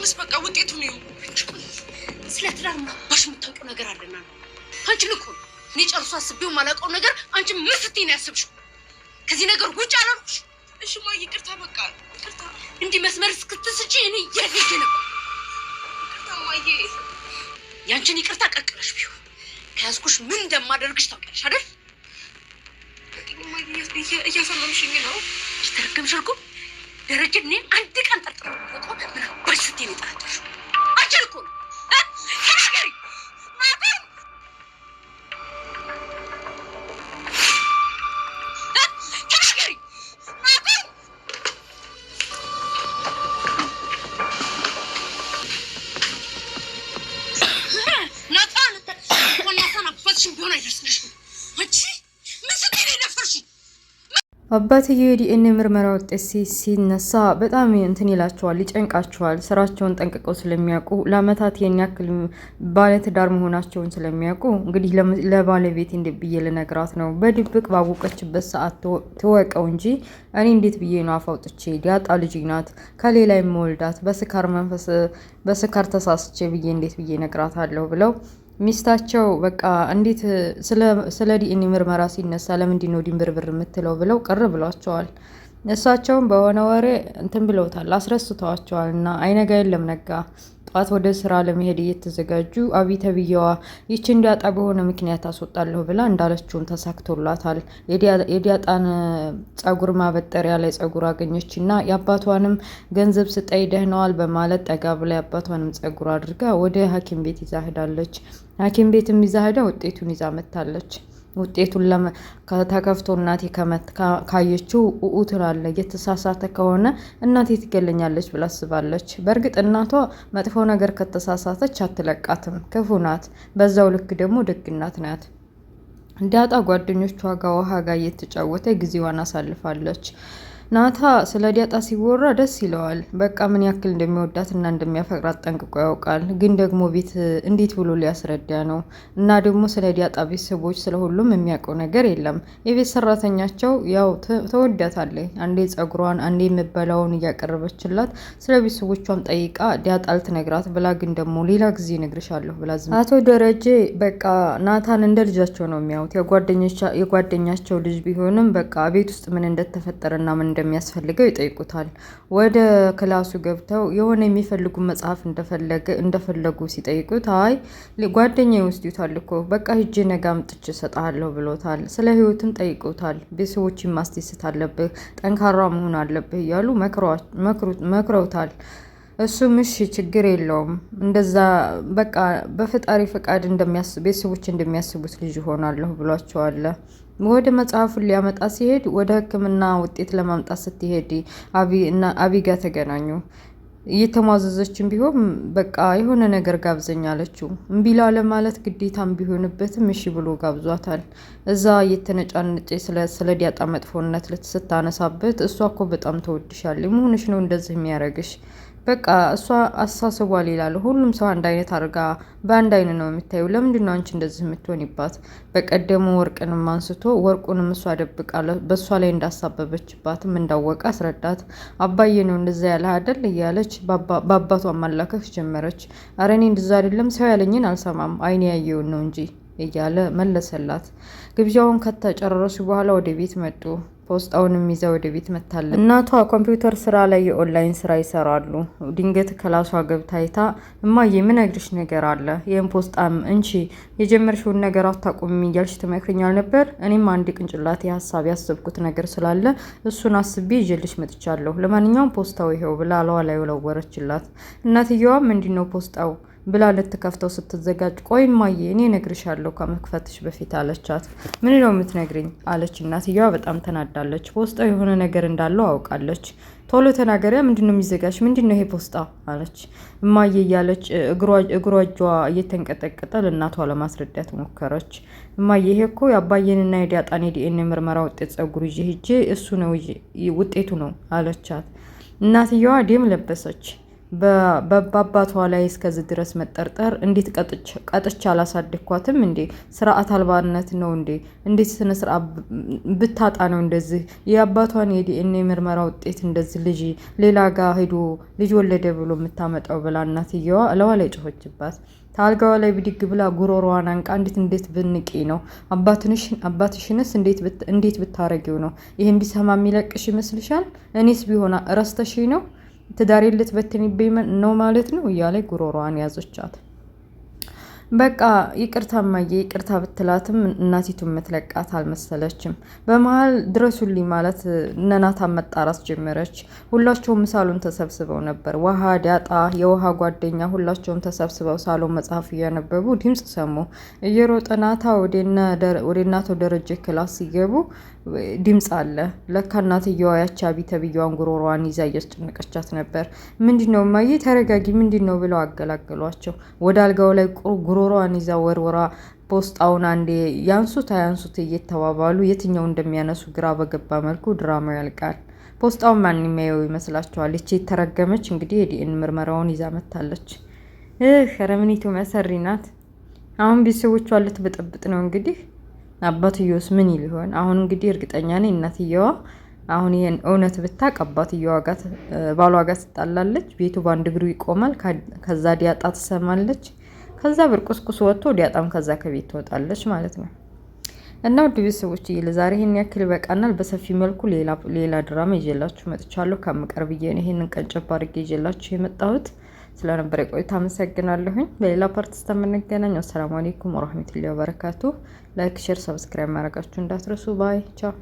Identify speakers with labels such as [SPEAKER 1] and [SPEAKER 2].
[SPEAKER 1] ይልቁንስ በቃ ውጤቱን ነው።
[SPEAKER 2] ስለ ትዳር ማባሽ የምታውቂው ነገር አለና ነው። አንቺ ልኮ እኔ ጨርሶ አስቤው ማላውቀው ነገር አንቺ ምን ስትይ ነው ያስብሽው? ከዚህ ነገር ውጭ አላልኩሽ?
[SPEAKER 1] እሺ ማ ይቅርታ፣ በቃ ይቅርታ።
[SPEAKER 2] እንዲህ መስመር እስክትስጪ እኔ የልጅ ነበር።
[SPEAKER 1] ይቅርታ ማዬ።
[SPEAKER 2] ያንቺን ይቅርታ ቀቅለሽ ቢሆን ከያዝኩሽ ምን እንደማደርግሽ ታውቂያለሽ አይደል?
[SPEAKER 1] ማዬ እያሰመምሽኝ ነው።
[SPEAKER 2] ይተረከምሽ እኮ ደረጀ እኔ አንድ ቀን ጠርጥረው እኮ ምን አባሽ ስትይ ነው የጠረጠርሽው? አንቺ ልኮ ነው ተናገሪ።
[SPEAKER 3] አባትዬ የዲኤንኤ ምርመራ ውጤት ሲነሳ በጣም እንትን ይላቸዋል፣ ይጨንቃቸዋል። ስራቸውን ጠንቅቀው ስለሚያውቁ ለአመታት የኔ ያክል ባለትዳር መሆናቸውን ስለሚያውቁ እንግዲህ ለባለቤቴ እንዴት ብዬ ልነግራት ነው? በድብቅ ባወቀችበት ሰዓት ትወቀው እንጂ እኔ እንዴት ብዬ ነው አፍ አውጥቼ ዲያጣ ልጅ ናት ከሌላ የምወልዳት በስካር መንፈስ በስካር ተሳስቼ ብዬ እንዴት ብዬ ነግራታለሁ ብለው ሚስታቸው በቃ እንዴት ስለ ዲኤንኤ ምርመራ ሲነሳ ለምንድን ነው ድንብርብር የምትለው ብለው ቅር ብሏቸዋል። እሳቸውም በሆነ ወሬ እንትን ብለውታል፣ አስረስተዋቸዋል። እና አይነጋ የለም ነጋ። ጧት ወደ ስራ ለመሄድ እየተዘጋጁ አቢ ተብዬዋ ይቺ እንዲያጣ በሆነ ምክንያት አስወጣለሁ ብላ እንዳለችውም ተሳክቶላታል። የዲያጣን ጸጉር ማበጠሪያ ላይ ጸጉር አገኘች እና የአባቷንም ገንዘብ ስጠይ ደህነዋል በማለት ጠጋ ብላ የአባቷንም ጸጉር አድርጋ ወደ ሐኪም ቤት ይዛ ሄዳለች። ሐኪም ቤትም ይዛ ሄዳ ውጤቱን ይዛ መታለች። ውጤቱን ተከፍቶ እናቴ ካየችው ኡኡ ትላለ። እየተሳሳተ ከሆነ እናቴ ትገለኛለች ብላ አስባለች። በእርግጥ እናቷ መጥፎ ነገር ከተሳሳተች አትለቃትም፣ ክፉ ናት። በዛው ልክ ደግሞ ደግ እናት ናት። ዳጣ ጓደኞቿ ጋር ውሃ ጋር እየተጫወተ ጊዜዋን አሳልፋለች። ናታ ስለ ዲያጣ ሲወራ ደስ ይለዋል። በቃ ምን ያክል እንደሚወዳትና እንደሚያፈቅራት ጠንቅቆ ያውቃል። ግን ደግሞ ቤት እንዴት ብሎ ሊያስረዳ ነው? እና ደግሞ ስለ ዲያጣ ቤተሰቦች ስለሁሉም የሚያውቀው ነገር የለም። የቤት ሰራተኛቸው ያው ተወዳታለች። አንዴ ጸጉሯን አንዴ የምበላውን እያቀረበችላት ስለ ቤተሰቦቿም ጠይቃ ዲያጣ ልትነግራት ብላ ግን ደግሞ ሌላ ጊዜ እነግርሻለሁ ብላ አቶ ደረጀ በቃ ናታን እንደ ልጃቸው ነው የሚያዩት። የጓደኛቸው ልጅ ቢሆንም በቃ ቤት ውስጥ ምን እንደተፈጠረና ምን እንደሚያስፈልገው ይጠይቁታል። ወደ ክላሱ ገብተው የሆነ የሚፈልጉ መጽሐፍ እንደፈለጉ ሲጠይቁት አይ ጓደኛዬ ይወስዱታል እኮ በቃ ሂጄ ነገ አምጥቼ እሰጥሃለሁ ብሎታል። ስለ ህይወትም ጠይቁታል። ቤተሰቦችን ማስደሰት አለብህ፣ ጠንካራ መሆን አለብህ እያሉ መክረውታል። እሱም እሺ ችግር የለውም እንደዛ በቃ በፈጣሪ ፈቃድ ቤተሰቦች እንደሚያስቡት ልጅ ሆናለሁ ብሏቸዋል። ወደ መጽሐፉን ሊያመጣ ሲሄድ ወደ ሕክምና ውጤት ለማምጣት ስትሄድ አቢ ጋር ተገናኙ። እየተሟዘዘችን ቢሆን በቃ የሆነ ነገር ጋብዘኝ አለችው። እምቢ ላለ ማለት ግዴታም ቢሆንበትም እሺ ብሎ ጋብዟታል። እዛ እየተነጫነጨ ስለ ዲያጣ መጥፎነት ስታነሳበት እሷ እኮ በጣም ተወድሻለች፣ መሆንሽ ነው እንደዚህ የሚያደርግሽ በቃ እሷ አሳስቧ ይላል። ሁሉም ሰው አንድ አይነት አድርጋ በአንድ አይን ነው የምታየው። ለምንድን ነው አንቺ እንደዚህ የምትሆንባት? በቀደሙ ወርቅንም አንስቶ ወርቁንም እሷ ደብቃ በእሷ ላይ እንዳሳበበችባትም እንዳወቀ አስረዳት። አባዬ ነው እንደዛ ያለ አይደል እያለች በአባቷ ማላከፍ ጀመረች። አረ እኔ እንደዛ አይደለም፣ ሰው ያለኝን አልሰማም፣ አይኔ ያየውን ነው እንጂ እያለ መለሰላት። ግብዣውን ከተጨረሱ በኋላ ወደ ቤት መጡ። ፖስጣውንም ይዛ ወደ ቤት መታለች። እናቷ ኮምፒውተር ስራ ላይ የኦንላይን ስራ ይሰራሉ። ድንገት ክላሷ ገብታ አይታ እማዬ ምን ነግርሽ ነገር አለ፣ ይሄን ፖስጣም እንቺ የጀመርሽውን ነገር አታቁሚ እያልሽ ትመክሪኛል ነበር። እኔም አንድ ቅንጭላቴ ሀሳብ ያሰብኩት ነገር ስላለ እሱን አስቤ ይዤልሽ መጥቻለሁ። ለማንኛውም ፖስጣው ይሄው ብላ አለዋ ላይ ወለወረችላት። እናትየዋም ምንድነው ፖስጣው ብላ ልትከፍተው ስትዘጋጅ ቆይ እማዬ እኔ እነግርሻለሁ ከመክፈትሽ በፊት አለቻት። ምን ነው የምትነግሪኝ አለች። እናትየዋ በጣም ተናዳለች። ፖስጣው የሆነ ነገር እንዳለው አውቃለች። ቶሎ ተናገሪያ፣ ምንድነው የሚዘጋሽ? ምንድነው ይሄ ፖስጣ አለች። እማዬ እያለች እግሯ እየተንቀጠቀጠ ለእናቷ ለማስረዳት ሞከረች። እማዬ ይሄ እኮ የአባዬንና የዲያጣን የዲኤንኤ ምርመራ ውጤት ጸጉር ይዤ ሂጄ እሱ ነው ውጤቱ ነው አለቻት። እናትየዋ ደም ለበሰች። በአባቷ ላይ እስከዚህ ድረስ መጠርጠር እንዴት ቀጥቻ አላሳደግኳትም እንዴ? ስርዓት አልባነት ነው እንዴ? እንዴት ስነ ስርዓት ብታጣ ነው እንደዚህ የአባቷን የዲኤንኤ ምርመራ ውጤት እንደዚህ ልጅ ሌላ ጋር ሄዶ ልጅ ወለደ ብሎ የምታመጣው ብላ እናትየዋ እለዋ ላይ ጮኸችባት። ታልጋዋ ላይ ብድግ ብላ ጉሮሮዋን አንቃ እንዴት ብንቂ ነው አባትሽንስ እንዴት ብታረጊው ነው ይሄን ቢሰማ የሚለቅሽ ይመስልሻል? እኔስ ቢሆን ረስተሽ ነው ትዳሬን ልትበትንብኝ ነው ማለት ነው እያለ ጉሮሮዋን ያዘቻት። በቃ ይቅርታ እማዬ ይቅርታ ብትላትም እናቲቱን የምትለቃት አልመሰለችም። በመሀል ድረሱልኝ ማለት ነናታን መጣራት ጀመረች። ሁላቸውም ሳሎን ተሰብስበው ነበር። ውሃ፣ ዳጣ፣ የውሃ ጓደኛ ሁላቸውም ተሰብስበው ሳሎን መጽሐፍ እያነበቡ ድምፅ ሰሙ። እየሮጠ ናታ ወደ እናቶ ደረጀ ክላስ ሲገቡ ድምፅ አለ። ለካ እናትየዋ ያቺ አቢ ተብያዋን ጉሮሮዋን ይዛ እያስጨነቀቻት ነበር። ምንድነው እማዬ ተረጋጊ ምንድነው ብለው አገላገሏቸው። ወደ አልጋው ላይ ጉሮሮዋን ይዛ ወርወራ ፖስጣውን አንዴ ያንሱት አያንሱት እየተባባሉ የትኛው እንደሚያነሱ ግራ በገባ መልኩ ድራማው ያልቃል። ፖስጣውን ማን የሚያየው ይመስላችኋል? እቺ የተረገመች እንግዲህ የዲኤንኤ ምርመራውን ይዛ መታለች። ረምኒቱ መሰሪ ናት። አሁን ቤተሰቦቿን ልትበጠብጥ ነው እንግዲህ። አባትየውስ ምን ይሆን? አሁን እንግዲህ እርግጠኛ ነኝ እናትየዋ አሁን ይሄን እውነት ብታቅ አባትየዋ ጋር ባሏ ጋር ትጣላለች። ቤቱ በአንድ እግሩ ይቆማል። ከዛ ዲያጣ ትሰማለች። ከዛ ብርቁስቁስ ወጥቶ ዲያጣም ከዛ ከቤት ትወጣለች ማለት ነው። እና ውድ ቤተሰቦች ለዛሬ ይሄን ያክል በቃናል። በሰፊ መልኩ ሌላ ድራማ ይዤላችሁ መጥቻለሁ። ከምቀርብዬ ይሄንን ቀንጨብ አድርጌ ይዤላችሁ የመጣሁት ስለነበረ ቆይታ አመሰግናለሁኝ። በሌላ ፓርት እስከምንገናኝ አሰላሙ አለይኩም ወራህመቱላሂ ወበረካቱ። ላይክ፣ ሼር፣ ሰብስክራይብ ማድረጋችሁ እንዳትረሱ። ባይ ቻው።